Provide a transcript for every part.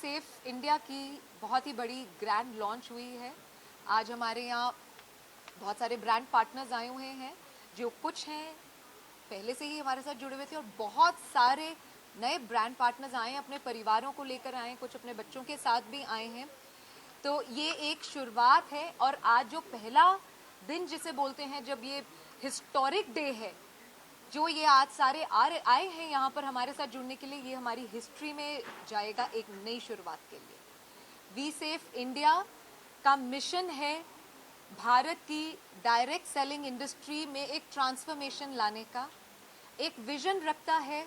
Safe India की बहुत ही बड़ी ग्रैंड लॉन्च हुई है। आज हमारे यहाँ बहुत सारे ब्रांड पार्टनर्स आए हुए हैं, जो कुछ हैं पहले से ही हमारे साथ जुड़े हुए थे और बहुत सारे नए ब्रांड पार्टनर्स आए हैं, अपने परिवारों को लेकर आए हैं, कुछ अपने बच्चों के साथ भी आए हैं। तो ये एक शुरुआत है और आज जो पहला दिन जिसे बोलते हैं, जब ये हिस्टोरिक डे है, जो ये आज सारे आए हैं यहाँ पर हमारे साथ जुड़ने के लिए, ये हमारी हिस्ट्री में जाएगा एक नई शुरुआत के लिए। वी सेफ इंडिया का मिशन है भारत की डायरेक्ट सेलिंग इंडस्ट्री में एक ट्रांसफॉर्मेशन लाने का। एक विजन रखता है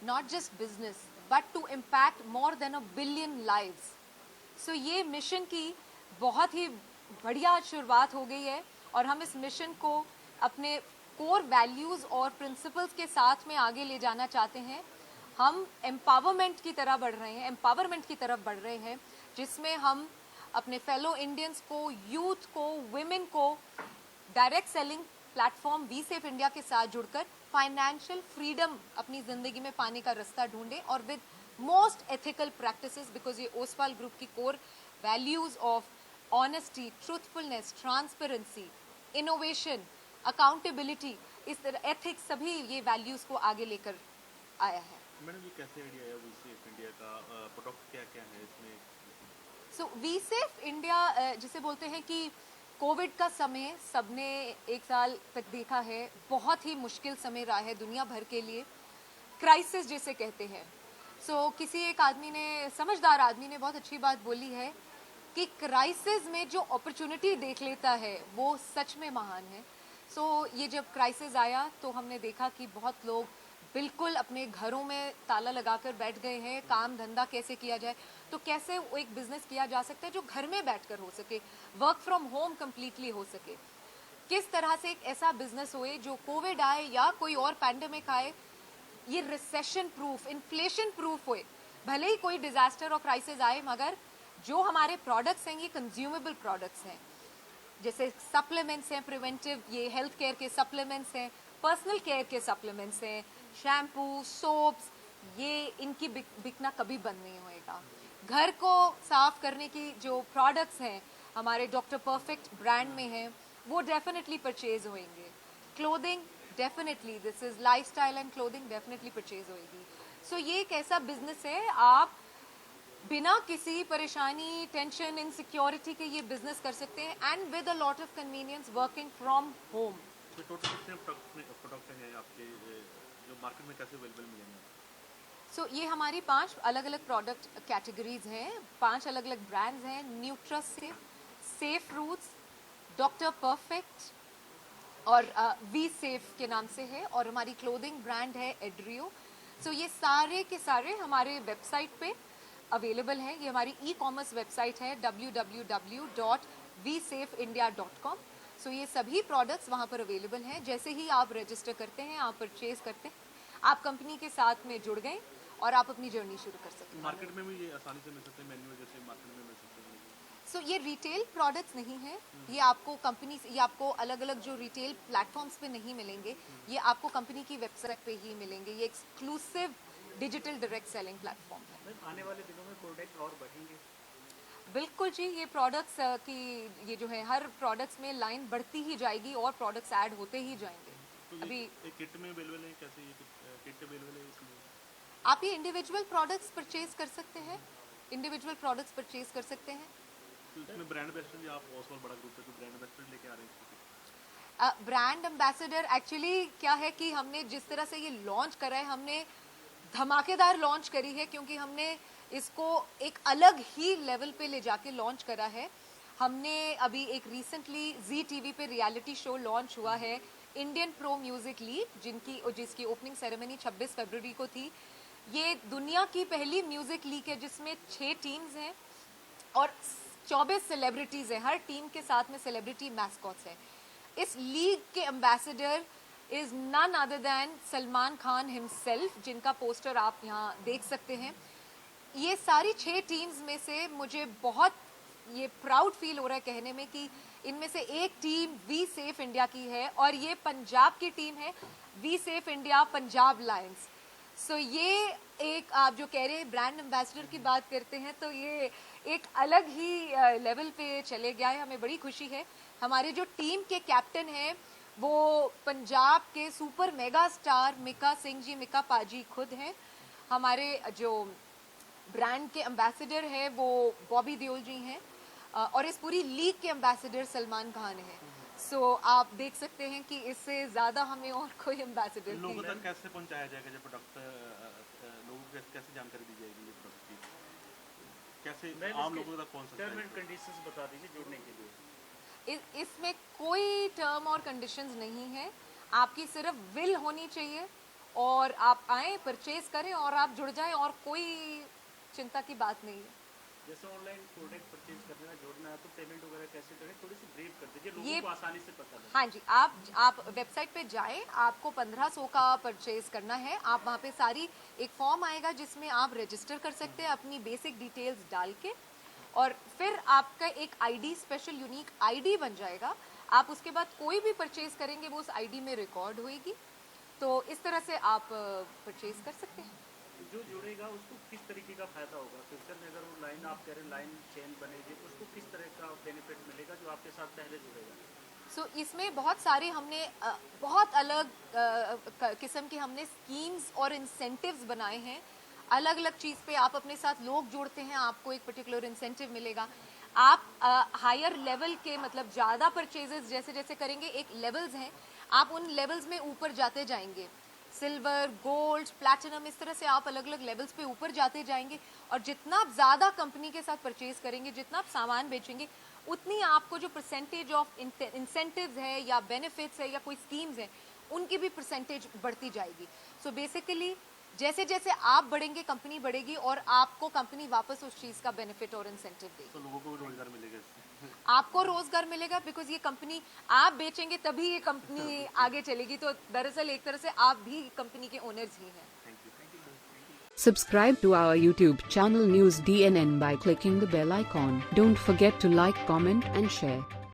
not just business but to impact more than 1 billion lives. So ये मिशन की बहुत ही बढ़िया शुरुआत हो गई है और हम इस मिशन को अपने कोर वैल्यूज और प्रिंसिपल्स के साथ में आगे ले जाना चाहते हैं। हम एम्पावरमेंट की तरफ बढ़ रहे हैं, जिसमें हम अपने फेलो इंडियंस को, यूथ को, विमेन को direct selling platform we safe India के साथ जुड़कर फाइनेंशियल फ्रीडम अपनी जिंदगी में पाने का रास्ता ढूंढे और with most ethical practices, because ये ओसवाल ग्रुप की core values of honesty, truthfulness, transparency, innovation, accountability, इस तरह एथिक्स, सभी ये वैल्यूज को आगे लेकर आया है। मैडम, ये कैसे आइडिया है वी सेफ इंडिया का? प्रोडक्ट क्या क्या है इसमें? सो वी सेफ इंडिया जिसे बोलते हैं कि कोविड का समय सबने 1 साल तक देखा है, बहुत ही मुश्किल समय रहा है दुनिया भर के लिए, क्राइसिस जिसे कहते हैं। सो किसी एक आदमी ने, समझदार आदमी ने बहुत अच्छी बात बोली है कि क्राइसिस में जो अपॉर्चुनिटी देख लेता है वो सच में महान है। सो ये जब क्राइसिस आया तो हमने देखा कि बहुत लोग बिल्कुल अपने घरों में ताला लगाकर बैठ गए हैं। काम धंधा कैसे किया जाए, तो कैसे वो एक बिजनेस किया जा सकता है जो घर में बैठकर हो सके, वर्क फ्रॉम होम कंप्लीटली हो सके। किस तरह से एक ऐसा बिजनेस होए जो कोविड आए या कोई और पैंडेमिक आए, ये रिसेशन प्रूफ, इन्फ्लेशन प्रूफ होए। भले ही कोई डिजास्टर और क्राइसिस आए, मगर जो हमारे प्रोडक्ट्स हैं ये कंज्यूमेबल प्रोडक्ट्स हैं, जैसे सप्लीमेंट्स हैं, प्रिवेंटिव, ये हेल्थ केयर के सप्लीमेंट्स हैं, पर्सनल केयर के सप्लीमेंट्स हैं, शैम्पू, सोप्स, ये इनकी बिकना कभी बंद नहीं होएगा। घर को साफ करने की जो प्रोडक्ट्स हैं हमारे डॉक्टर परफेक्ट ब्रांड में हैं, वो डेफिनेटली परचेज होंगे। Clothing definitely, this is lifestyle and clothing, definitely purchase होगी। सो ये एक ऐसा बिजनेस है, आप बिना किसी परेशानी, टेंशन, इनसिक्योरिटी के ये बिजनेस कर सकते हैं and with a lot of convenience working from home. तो टोटल कितने प्रोडक्ट हैं आपके जो मार्केट में कैसे अवेलेबल मिलेंगे? सो ये हमारी 5 अलग अलग प्रोडक्ट कैटेगरीज हैं, 5 अलग अलग ब्रांड्स हैं। न्यूट्रासेफ, सेफ रूट्स, डॉक्टर परफेक्ट और वी सेफ के नाम से है, और हमारी क्लोथिंग ब्रांड है एड्रियो। सो ये सारे के सारे हमारे वेबसाइट पे अवेलेबल हैं। ये हमारी ई-कॉमर्स वेबसाइट है www.vsafeindia.com। सो ये सभी प्रोडक्ट्स वहाँ पर अवेलेबल हैं। जैसे ही आप रजिस्टर करते हैं, आप परचेज करते हैं, आप कंपनी के साथ में जुड़ गए और आप अपनी जर्नी शुरू कर सकते हैं। मार्केट में भी ये आसानी से मिल सकते हैं, मेन्यू जैसे मार्केट में मिल सकते हैं? सो ये रिटेल प्रोडक्ट्स नहीं है, ये आपको कंपनी, ये आपको अलग अलग जो रिटेल प्लेटफॉर्म्स पे नहीं मिलेंगे, ये आपको कंपनी की वेबसाइट पे ही मिलेंगे। ये exclusive digital direct selling platform है। आने वाले दिनों में प्रोडक्ट और बढ़ेंगे? बिल्कुल जी, ये प्रोडक्ट्स की ये जो है हर प्रोडक्ट्स में लाइन बढ़ती ही जाएगी और प्रोडक्ट्स ऐड होते ही जाएंगे। तो अभी एक किट में अवेलेबल है, कैसे ये किट अवेलेबल है इसमें? आप ये इंडिविजुअल प्रोडक्ट्स परचेज कर सकते हैं, इंडिविजुअल प्रोडक्ट्स परचेज कर सकते हैं। तो इसमें ब्रांड एम्बेसडर, या आप ओसवाल बड़ा ग्रुप है तो ब्रांड एम्बेसडर लेके आ रहे हैं? ब्रांड एम्बेसडर एक्चुअली क्या है कि हमने जिस तरह से ये लॉन्च करा है, हमने धमाकेदार लॉन्च करी है, क्योंकि हमने इसको एक अलग ही लेवल पे ले जाके लॉन्च करा है। हमने अभी एक रिसेंटली जी टीवी पे रियलिटी शो लॉन्च हुआ है, इंडियन प्रो म्यूजिक लीग, जिसकी ओपनिंग सेरेमनी 26 फरवरी को थी। ये दुनिया की पहली म्यूजिक लीग है जिसमें 6 टीम्स हैं और 24 सेलिब्रिटीज हैं। हर टीम के साथ में सेलिब्रिटी मैस्कॉट्स हैं। इस लीग के ambassador is none other than Salman Khan himself, जिनका पोस्टर आप यहाँ देख सकते हैं। ये सारी 6 टीम्स में से मुझे बहुत ये प्राउड फील हो रहा है कहने में कि इनमें से एक टीम वी सेफ इंडिया की है और ये पंजाब की टीम है, we safe India Punjab lions. So ये एक आप जो कह रहे हैं ब्रांड एम्बेसडर की बात करते हैं, तो ये एक अलग ही लेवल पे चले गया है। हमें बड़ी खुशी है। हमारे जो टीम के कैप्टन हैं वो पंजाब के super mega star Mika Singh ji, Mika paaji खुद हैं। हमारे जो ब्रांड के एम्बेसडर है वो बॉबी देओल जी हैं, और इस पूरी लीग के एम्बेसडर सलमान खान है। सो आप देख सकते हैं कि इससे ज्यादा हमें और कोई एम्बेसडर लोगों तक कैसे पहुंचाया जाएगा जब प्रोडक्ट, लोगों को कैसे जानकारी दी जाएगी ये प्रोडक्ट की, कैसे आम लोगों तक पहुंच सकता है? टर्म एंड कंडीशंस बता दीजिए जुड़ने के लिए। इसमें कोई टर्म और कंडीशंस नहीं है। आपकी सिर्फ विल होनी चाहिए और आप आए, परचेज करें और आप जुड़ जाएं, और कोई चिंता की बात नहीं है। जैसे ऑनलाइन प्रोडक्ट परचेज करना है, जोड़ना है, तो पेमेंट वगैरह कैसे करें, थोड़ी सी ब्रीफ कर दीजिए, लोगों को आसानी से पता लगे। हाँ जी, आप वेबसाइट पे जाएं, आपको 1500 का परचेज करना है। आप वहाँ पे सारी एक फॉर्म आएगा जिसमें आप रजिस्टर कर सकते हैं अपनी बेसिक डिटेल्स डाल के, और फिर आपका एक आईडी, स्पेशल यूनिक आईडी बन जाएगा। आप उसके बाद कोई भी परचेज करेंगे वो उस आईडी में रिकॉर्ड होएगी। तो इस तरह से आप परचेज कर सकते हैं। जो जुड़ेगा उसको किस तरीके का फायदा होगा? फ्यूचर में अगर वो लाइन आप कह रहे हैं लाइन चेन बनेगी, उसको किस तरह का बेनिफिट मिलेगा जो आपके साथ पहले जुड़ेगा? सो इसमें बहुत सारे हमने बहुत अलग किस्म के हमने स्कीम्स और इंसेंटिव्स बनाए हैं। अलग अलग चीज़ पे आप अपने साथ लोग जोड़ते हैं, आपको एक पर्टिकुलर इंसेंटिव मिलेगा। आप हायर लेवल के, मतलब ज़्यादा परचेजेस जैसे जैसे करेंगे, एक लेवल्स हैं, आप उन लेवल्स में ऊपर जाते जाएंगे। सिल्वर, गोल्ड, प्लैटिनम, इस तरह से आप अलग अलग लेवल्स पे ऊपर जाते जाएंगे। और जितना आप ज़्यादा कंपनी के साथ परचेज करेंगे, जितना आप सामान बेचेंगे, उतनी आपको जो परसेंटेज ऑफ इंसेंटिव्स है या बेनिफिट्स है या कोई स्कीम्स हैं, उनकी भी परसेंटेज बढ़ती जाएगी। सो बेसिकली जैसे जैसे आप बढ़ेंगे, कंपनी बढ़ेगी और आपको कंपनी वापस उस चीज़ का बेनिफिट और इंसेंटिव देगी। तो लोगों को भी रोजगार मिलेगा इससे? आपको रोजगार मिलेगा, बिकॉज ये कंपनी आप बेचेंगे तभी ये कंपनी आगे चलेगी। तो दरअसल एक तरह से आप भी कंपनी के ओनर्स ही हैं। Subscribe to our YouTube channel News DNN by clicking the bell icon. Don't forget to like, comment and share.